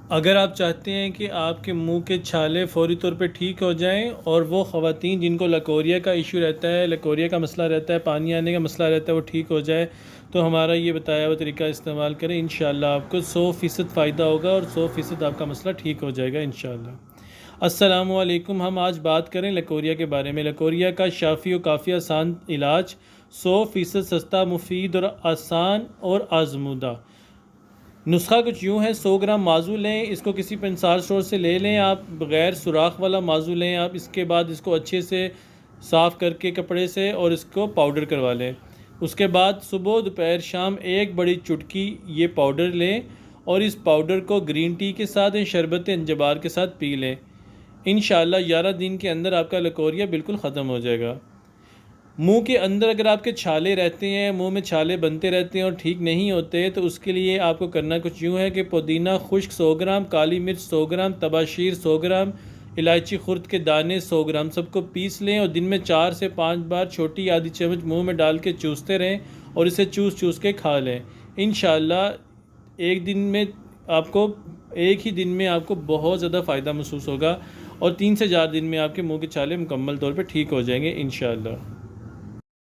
अगर आप चाहते हैं कि आपके मुंह के छाले फ़ौरी तौर पे ठीक हो जाएं और वो ख़वातीन जिनको लकोरिया का इशू रहता है, लकोरिया का मसला रहता है, पानी आने का मसला रहता है, वो ठीक हो जाए, तो हमारा ये बताया हुआ तरीका इस्तेमाल करें। इंशाअल्लाह आपको 100% फ़ायदा होगा और 100% आपका मसला ठीक हो जाएगा इंशाअल्लाह। अस्सलामु अलैकुम। हम आज बात करें लकोरिया के बारे में। लकोरिया का शाफ़ी और काफ़ी आसान इलाज, 100% सस्ता, मुफीद और आसान और आजमूदा। नुस्खा कुछ यूँ है, 100 ग्राम माजू लें, इसको किसी पेंसार स्टोर से ले लें आप, बग़ैर सुराख वाला माजू लें आप। इसके बाद इसको अच्छे से साफ़ करके कपड़े से और इसको पाउडर करवा लें। उसके बाद सुबह दोपहर शाम एक बड़ी चुटकी ये पाउडर लें और इस पाउडर को ग्रीन टी के साथ या शरबत अंजबार के साथ पी लें। इंशाअल्लाह 11 दिन के अंदर आपका लकोरिया बिल्कुल ख़त्म हो जाएगा। मुंह के अंदर अगर आपके छाले रहते हैं, मुंह में छाले बनते रहते हैं और ठीक नहीं होते, तो उसके लिए आपको करना कुछ यूँ है कि पुदीना खुश्क 100 ग्राम, काली मिर्च 100 ग्राम, तबाशीर 100 ग्राम, इलायची खुर्द के दाने 100 ग्राम, सबको पीस लें और दिन में 4 से 5 बार छोटी आधी चम्मच मुंह में डाल के चूसते रहें और इसे चूस चूस के खा लें। इंशाअल्लाह एक दिन में आपको एक ही दिन में आपको बहुत ज़्यादा फ़ायदा महसूस होगा और 3 से 4 दिन में आपके मुँह के छाले मुकम्मल तौर पर ठीक हो जाएंगे इंशाअल्लाह।